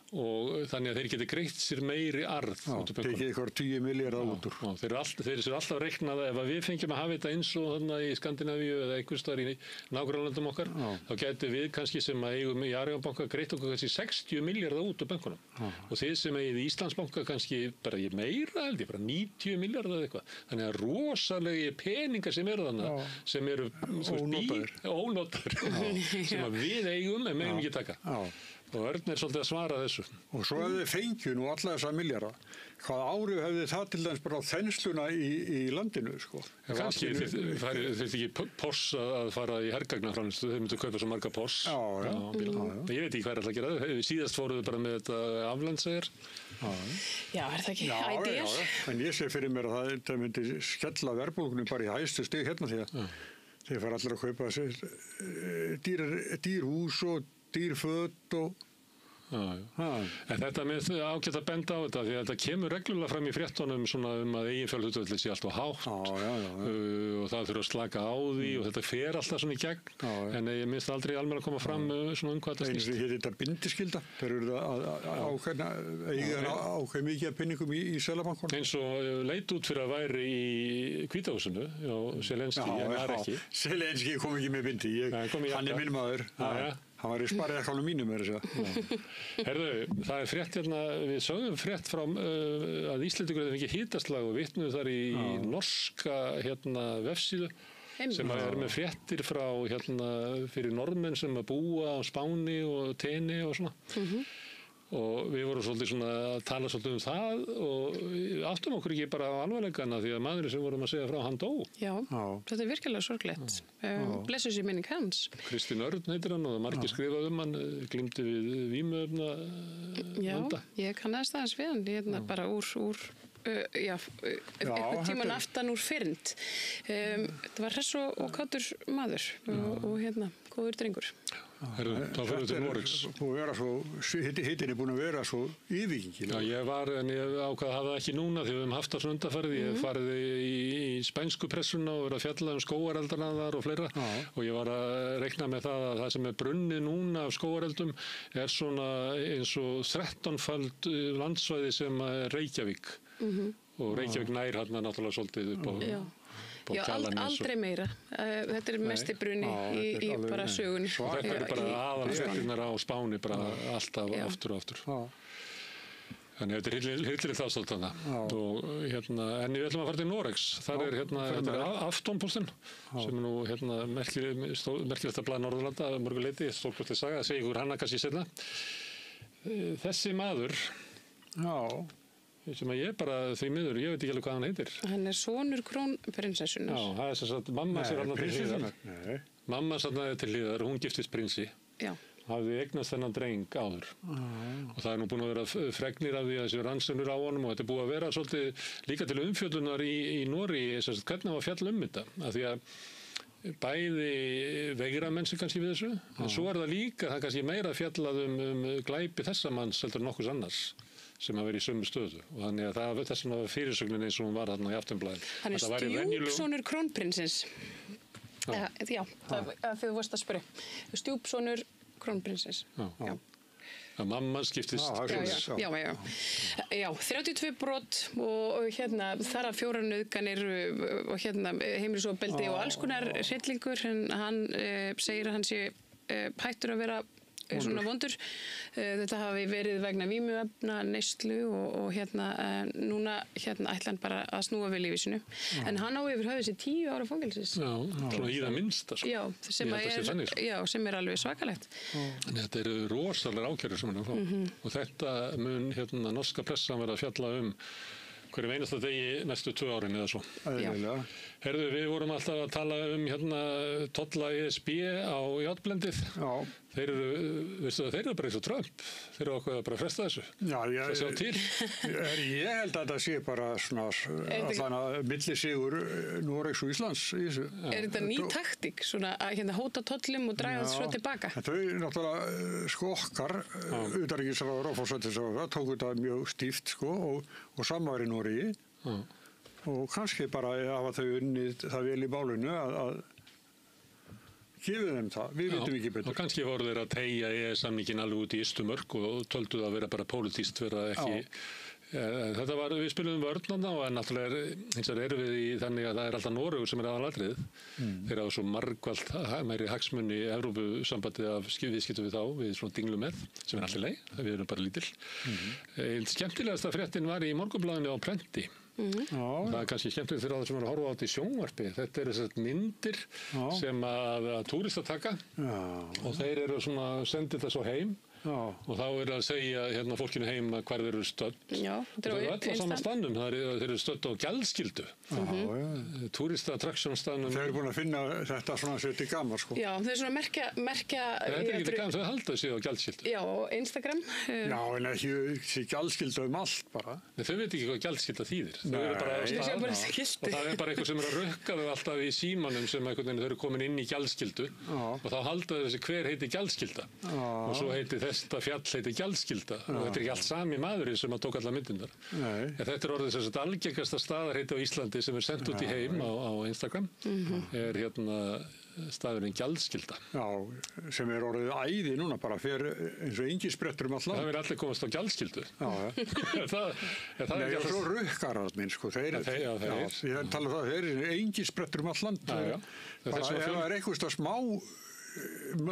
Og þannig að þeir geti greitt sér meiri arð út úr bönkunum. Tekið ykkur 10 milljarða út úr. Þeir eru alltaf reiknað að ef við fengjum að hafa þetta eins og þarna í Skandinavíu eða einhvers staðar í nágrannalöndum okkar, þá getum við kannski sem eigum í Arion banka greitt okkur kannski 60 milljarða út úr bönkunum. Og þeir sem eigið í Íslandsbanka kannski bara meira held ég, bara 90 milljarða eða eitthvað. Þannig að rosalegi peningar sem eru þannig, sem eru ónotaðir, sem að við eigum en megum ekki taka. Og Örn svolítið að svara þessu. Og svo hefði fengju nú alla þessa milljarða. Hvað áhrif hefði það til dæmis bara á þensluna í landinu, sko? Kannski þurfti ekki Porsche að fara í hergagnaframleiðslu, þeir myndu kaupa svo marga Porsche. Ég veit ekki hvað alltaf að gera það. Síðast fóruðu bara með þetta aflandsæðir. Já, það ekki ideal? Já, en ég sé fyrir mér að það myndi skella verðbólgunum bara í hæstu stig hérna því að þeir fara allir að kaupa sér dýr hús og dýr föt og... En þetta með ágætt að benda á þetta því að þetta kemur reglulega fram í fréttunum svona að eiginfjárhlutfallið sé alltaf hátt og það þurfa að slaka á því og þetta fer alltaf svona í gegn en ég minnst aldrei almenna að koma fram svona hvað þetta snýst. Hér þetta bindiskylda, þeir eru ákveð mikið af pinningum í Seðlabankanum. Eins og leit út fyrir að væri í Hvítahúsinu á Zelenski, en það ekki. Zelenski kom ekki með bindi, hann minn maður. Hann var í spariðarkálum mínum Herðu, það frétt við sögum frétt frá að Íslendingur hefði ekki hitaslag og vitnuðu þar í norska vefsíðu sem með fréttir frá fyrir norðmenn sem að búa á Spáni og Teni og svona. Og við vorum svolítið svona að tala svolítið það og áttum okkur ekki bara á alvarleikana því að maðurinn sem vorum að segja frá hann dó. Já, þetta virkilega sorglegt. Blessuð sé minning hans. Kristinn Örn heitir hann og það margir skrifað hann, glímdi við vímuefna vanda. Já, ég kannaðist aðeins við hann, bara úr einhvern tíman aftan úr fyrnd. Þetta var hress og kátur maður og góður drengur. Herru, þá fyrir við til Noregs. Hittin búin að vera svo yfirgengileg. Já, ég ákvað að hafa það ekki núna því við höfum haft það svona undanfarið. Ég farið í spænsku pressuna og verið að fjalla skógareldarna þar og fleira og ég var að reikna með það að það sem brunnið núna af skógareldum svona eins og 13-fald landsvæði sem Reykjavík og Reykjavík nær hann náttúrulega svolítið upp á Já, aldrei meira. Þetta mesti bruni í bara sögunni. Og þetta bara aðalfréttirnar á Spáni bara alltaf aftur og aftur. Þannig að þetta er hryllilegt ástand þarna. Og en við ætlum að fara til Noregs. Þar er þetta er Aftonblaðið sem er nú merkilegt blað Norðurlanda að mörgu leyti, stórkostleg saga, segi ykkur hana kannski seinna. Þessi maður, sem að ég bara því miður, ég veit ekki alveg hvað hann heitir. Hann er sonur krónprinsessunnar. Já, það er sem sagt, mamma sér hann til hliðar. Mamma sannaði til hliðar, hún giftist prinsi. Já. Hafði eignast þennan dreng áður. Og það er nú búin að vera fregnir af því að þessi rannsóknir á honum og þetta er búið að vera svolítið líka til umfjöllunar í Noregi, hvernig var fjall þetta. Af því að bæði veigra menn sig kannski við þessu, en svo er það líka, það kannski meira fjallað glæpi þessa manns heldur nokkuð annars sem að vera í sömu stöðu. Og þannig að þess vegna var fyrirsögnin eins og hún var þarna í Aftonblaðinu. Hann er stjúpsonur krónprinsins. Já, þegar þú varst að spyrja. Stjúpsonur krónprinsins. Já. Að mamma skiptist prins. Já, 32 brot og þar af 4 nauðganir og heimilisofbeldi og alls konar hryllingur, en hann segir að hann sé hættur að vera svona vondur. Þetta hafi verið vegna vímuefna, neyslu og núna ætla hann bara að snúa við lífi sínu. En hann á yfir höfðu sér 10 ára fangelsis. Já, svona í það minnsta. Já, sem er alveg svakalegt. En þetta eru rosalega ákærur sem hann er frá. Og þetta mun norska pressan vera að fjalla hverjum einasta degi næstu 2 árin eða svo. Herðu, við vorum alltaf að tala tolla ESB á játblendið. Þeir eru bara eins og Trump. Þeir eru okkur bara að fresta þessu. Það sjá til. Ég held að það sé bara svona millisigur Noregs og Íslands í þessu. Er þetta ný taktík, svona að hóta tollum og draga það svo tilbaka? Þau náttúrulega okkar, utanríkisráðherra og forsætisráðherra tóku þetta mjög stíft og samværi í Noregi. Og kannski bara hafa þau unnið það vel í bálinu að gefið þeim það, við vitum ekki betur. Og kannski voru þeir að teygja EES-samninginn alveg út í ystu mörk og töldu það að vera bara pólitískt, vera ekki. Þetta var, við spilum vörnarna og náttúrulega hins vegar erum við í þannig að það er alltaf Noregur sem er aðalatriðið. Þeir hafa svo margvalt meiri hagsmuni í Evrópusambandið af viðskiptum við þá, við svona dinglum með, sem er alltaf leið, við erum bara lítil. Skemmtilegasta fréttin var í Morgunblaðinu á prenti. Það er kannski skemmtilegt fyrir það sem er að horfa á þetta í sjónvarpi. Þetta eru þessar myndir sem að túristar taka og þeir eru svona sendið það svo heim og þá er að segja fólkinu heim hvar þeir eru stödd. Þeir eru öll á sama staðnum, þeir eru stödd á gjaldskyldu. Túristaattraksjónstaðnum. Þeir eru búin að finna þetta svona sér til gamar, sko. Já, þeir eru svona merkja. Þetta er ekki til gamar, þau halda sig á gjaldskyldu. Já, og Instagram. Já, en ekki gjaldskyldu allt bara. Þau veit ekki hvað gjaldskylda þýðir. Þau eru bara og það er bara eitthvað sem er að rukka þau alltaf í símanum sem þau eru komin inn í gjaldskyldu og þá halda þau hver heiti gjaldskylda og svo heiti þetta fjall heiti gjaldskylda og þetta er ekki allt sami maðurinn sem að tók alla myndindar. Þetta er orðið sem sagt algengasta staðarheiti á Íslandi sem er sendt út í heim á Instagram er staðurinn gjaldskylda. Já, sem er orðið æði núna bara fyrir eins og engisprettur allan. Það verður allir komast á gjaldskyldu. Nei, og svo rukkararnir, sko, þeir ég tala það, þeir eru engisprettur allan. Bara ef það er eitthvað smá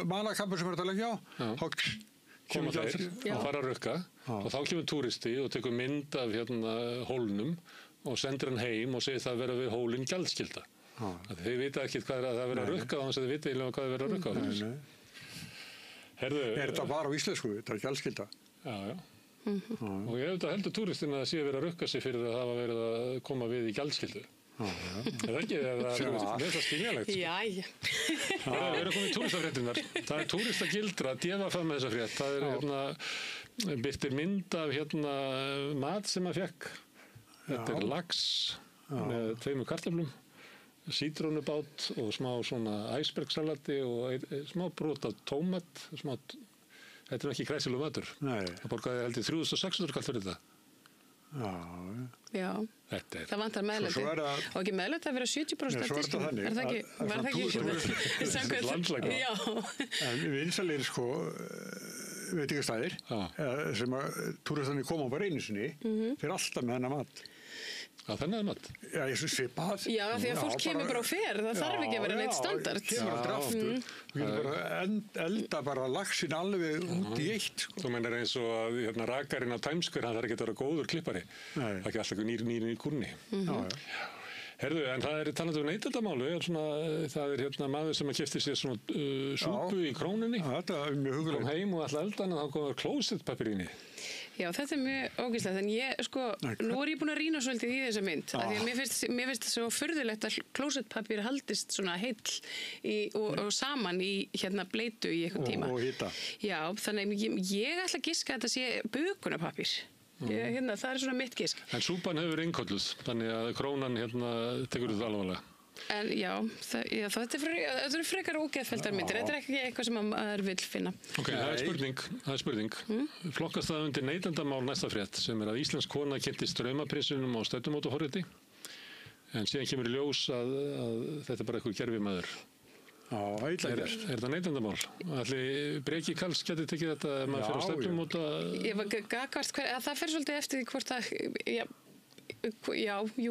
malakampur sem er að leggja á, þá koma þeir og fara að rukka og þá kemur túristi og tekur mynd af hólnum og sendir hann heim og segir það vera við hólinn gjaldskylda. Þeir vita ekki hvað er að vera að rukka þannig að þeir vita eiginlega hvað er að vera að rukka á. Er þetta bara á íslensku, þetta er gjaldskylda? Já. Og ég auðvitað heldur túristin að það sé verið að rukka sig fyrir að það hafa verið að koma við í gjaldskyldu. Er það ekki? Það er skiljanlegt. Jæja. Við erum komið í túristafréttinnar. Það er túristagildra, DFF með þessa frétt. Það er birtir mynd af mat sem maður fekk. Þetta er lax með 2 kartöflum, sítrónubát og smá svona æsbergsalati og smá brot af tómat. Þetta er ekki kræsilegur matur. Það borgaði held ég 3.600 kall fyrir þetta. Já, það vantar meðlæti og ekki meðlæti að vera 70% af diskinum. Er það ekki landlækna? Já. En vinsalegir veitingastæðir sem að túristarnir koma á bara einu sinni fyrir alltaf með hennar mat. Að þannig mat? Já, ég svo svipað. Já, því að fólk kemur bara og fer, það þarf ekki að vera neitt standard. Já, kemur aldrei aftur. Við getum bara elda bara laxinn alveg út í eitt, sko. Þú mennir eins og að rakarinn á Times Square, hann þarf ekki að vera góður klippari. Það er ekki alltaf nýr kúrni. Herðu, en það er talandi um neytendamálu, það er maður sem að keypti sér svona súpu í Krónunni. Þetta er mjög hugulegt. Kom heim og alltaf eldan og þá kom klósettpappír inn í. Já, þetta er mjög ógeðslegt, en ég, nú er ég búin að rýna svolítið í þessa mynd, af því að mér finnst það svo furðulegt að klósettpappír haldist svona heill og saman í bleitu í einhvern tíma. Og hita. Já, þannig ég ætla að giska að þetta sé bukunarpappír. Það er svona mitt gisk. En súpan hefur innkölluð, þannig að Krónan tekur þetta alvarlega. En já, þetta er frekar ógeðfelldar myndir. Þetta er ekki eitthvað sem maður vill finna. Ok, það er spurning. Flokkast það undir neytendamál næsta frétt, sem er að íslensk kona kynntist draumaprinsinum á stefnumótaforriti, en síðan kemur í ljós að þetta er bara eitthvað gervimaður. Já, eitthvað er þetta neytendamál? Ætli Breki Karls geti tekið þetta ef maður fyrir á stefnumóta? Það fer svolítið eftir því hvort að...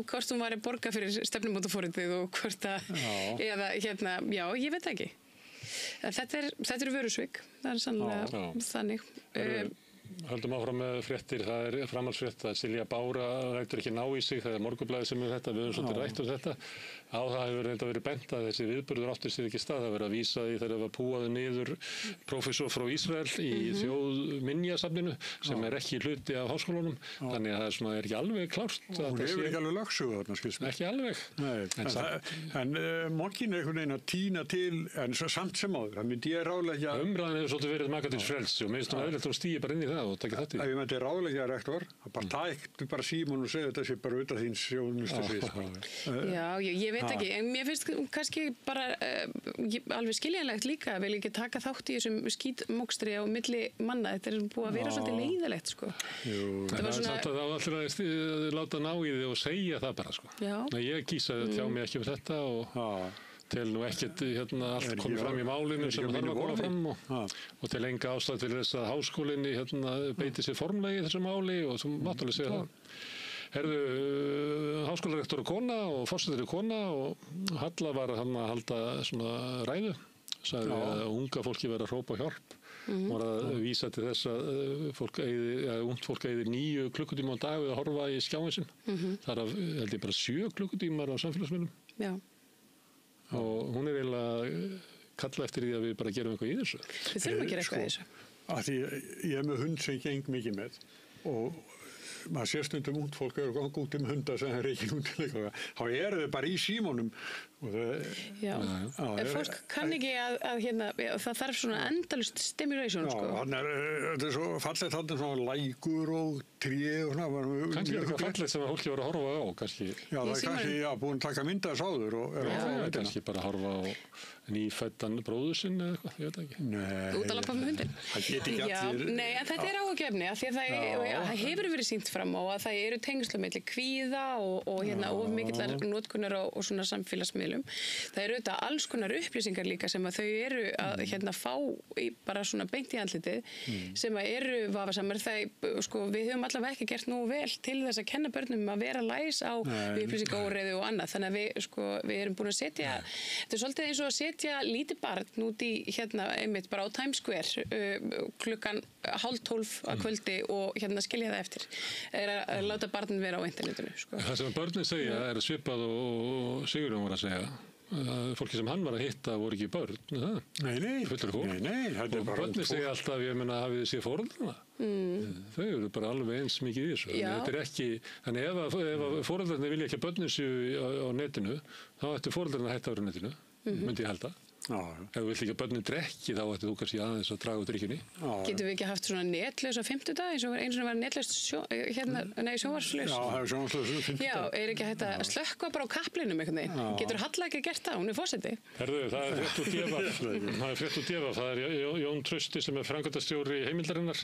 hvort hún var að borga fyrir stefnumótaforritið og hvort að, eða ég veit ekki. Þetta eru vörusvik, það er sannlega þannig. Höldum áfram með fréttir, það er framhaldsfrétt að Silja Bára rættur ekki ná í sig, það er Morgunblaðið sem þetta, við höfum svolítið rætt þetta. Á það hefur reynda verið bent að þessi viðburður átti sér ekki stað, það verið að vísa því þegar það var púaði niður prófessor frá Ísrael í þjóðminjasafninu sem er ekki hluti af háskólanum, þannig að það er ekki alveg klárt. Hún hefur ekki alveg lögsögu þarna, skilst mér. Ekki alveg. En morgin er einhvern veginn að tína til, en samt sem áður, það myndi ég ráðleggja... Umræðan hefur svolítið verið makatins frelsi og minnst hún eðlilegt að stígi bara inn í það og taka þetta í. Ég myndi ráðleggja rektor, að bara símon og segja þetta sé bara utan þín sjónustasvið. Ég veit ekki, en mér finnst kannski bara alveg skiljanlegt líka að vilja ekki taka þátt í þessum skítmokstri á milli manna. Þetta er búið að vera svolítið leiðilegt, sko. Það er samt að allir að láta ná í þig og segja það bara, sko. Ég kýsa að tjá mig ekki um þetta og til nú ekkert allt komið fram í málinu sem þarf að koma fram og til enga ástæð til þess að háskólinni beiti sér formlega í þessu máli og þú mátt alveg segja það. Herðu, háskólarektor og kona og forsetari kona og Halla var að halda svona ræðu, sagði að unga fólki verið að hrópa hjálp. Hún var að vísa til þess að ungt fólk eyðir 9 klukkutíma á dag við að horfa í skjáin sinn. Það er held ég bara 7 klukkutímar á samfélagsmiðlum. Já. Og hún er eiginlega kalla eftir því að við bara gerum eitthvað í þessu. Við þurfum að gera eitthvað í þessu. Því ég er með hund sem geng mikið með og maður sér stundum ungt fólk eru ganga út hunda sem er ekki út til eitthvað. Þá eru þau bara í símónum. Fólk kann ekki að það þarf svona endalust stimulation, sko. Þetta er svo fallegt þarna svona lækur og tré og svona. Kannski er eitthvað fallegt sem að fólki var að horfa á, kannski. Já, það er kannski, búin að taka mynda þess áður og er að horfa á þetta. Kannski bara að horfa á nýfæddan bróður sinn eða eitthvað, ég veit ekki. Út að lappa með hundin. Það geti ekki allir. Nei, en þetta er áhugjefni, af því að það hefur verið sýnt fram á að það eru tengsl milli kvíða og of mikillar notkunar og svona samfélagsmiðlum. Það eru auðvitað alls konar upplýsingar líka sem að þau eru að fá bara svona beint í andlitið sem að eru vafasamar. Við höfum allavega ekki gert nógu vel til þess að kenna börnum að vera læs á upplýsingaóreiðu og annað. Þannig að við erum búin að setja, þetta er svolítið eins og að setja lítið barn út í einmitt bara á Times Square klukkan 11:30 að kvöldi og skilja það eftir. Er að láta barnin vera á internetinu. Það sem börnin segja er svipað og Sigurjón var að segja. Fólki sem hann var að hitta voru ekki börn. Nei. Og börnin segja alltaf, ég meina, hafið þið séð foreldrana? Þau eru bara alveg eins mikið í þessu. Þetta er ekki, þannig ef foreldrarnir vilja ekki að börnin séu á netinu, þá ættu foreldrarnir að hætta á netinu, myndi ég halda. Ef þú vilt ekki að börnin drekki þá ætti þú kannski aðeins að draga út drykkjunni. Getum við ekki haft svona netlaus á 50 eins og eins og var netlaust sjónvarslaus? Já, það er sjónvarslaus 50. Já, er ekki hægt að slökkva bara á kaplinum einhvern veginn? Getur Halla ekki gert það? Hún er forseti. Herðu, það er frétt úr Defa. Það er Jón Trausti sem er framkvæmdastjóri Heimildarinnar.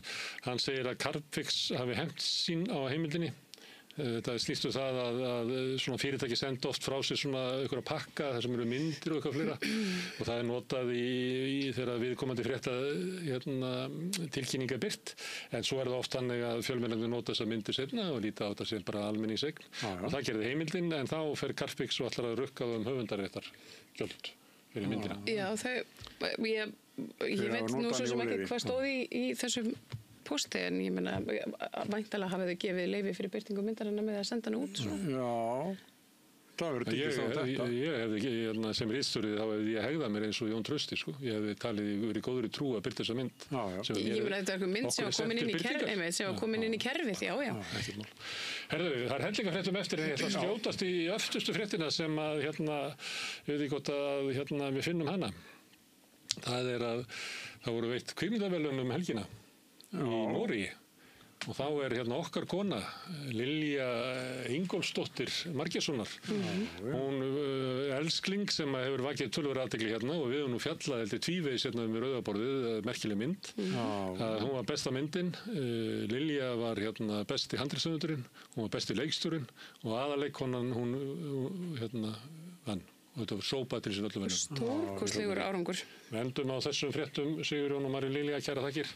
Hann segir að Carbfix hafi hefnt sín á heimildinni. Það snýst það að svona fyrirtæki senda oft frá sér svona einhverja pakka þar sem eru myndir og eitthvað fleira og það notað í þegar viðkomandi frétta tilkynninga birt en svo það oft þannig að fjölmiðlarnir nota þessar myndir seinna og líta á þetta sem bara almenningseign og það gerði heimildin en þá fer Carbfix og allar að rukka höfundaréttar gjöld fyrir myndina. Já, ég veit nú svo sem ekki hvað stóð í þessum posti en ég meina væntanlega hafið þau gefið leyfi fyrir birtingu myndarinnar með að senda hana út svo. Já, það verður ekki þá þetta. Ég hefði sem ritstjóri þá hefði ég hegðað mér eins og Jón Trausti sko. Ég hefði talið verið góður í trú að byrta þessa mynd. Ég meina þetta er eitthvað mynd sem var komin inn í kerfið, sem var komin inn í kerfið, já. Ekkert mál. Herðu, það er hellingarfréttum eftir en ég ætla að skjótast í öftustu fréttina sem að ég veit ekki hvort að við finnum hana. Það er að það voru veitt kvikmyndaverðlaun helgina. Í Noregi og þá er okkar kona Lilja Ingólfsdóttir Margeirssonar hún elskling sem hefur vakið töluverða athygli og við höfum nú fjallað heldur tvívegis við rauðaborðið merkileg mynd hún var besta myndin Lilja var besti handritshöfundurinn hún var besti leikstjórinn og aðaleikkonan hún vann og þetta var sópað til þessu öllu verðum. Stórkostlegur árangur. Við endum á þessum fréttum, Sigurjón og Mari Lilja, kæra þakkir.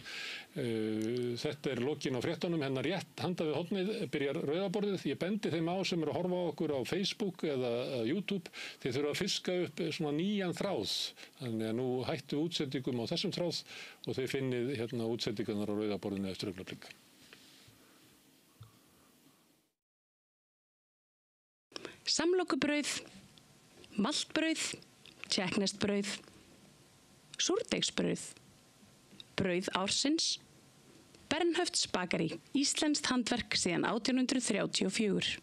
Þetta er lokin á fréttunum, hennar rétt handa við hornið byrjar rauðaborðið. Ég bendi þeim á sem eru að horfa á okkur á Facebook eða YouTube. Þið þurfa að fiska upp svona nýjan þráð. Þannig að nú hættu útsendingum á þessum þráð og þið finnið útsendingarnar á rauðaborðinu eftir augnablik. Samlokubrauð, maltbrauð, tékkneskt-brauð, súrdeigsbrauð, brauð ársins, Bernhöfts bakari, íslenskt handverk síðan 1834.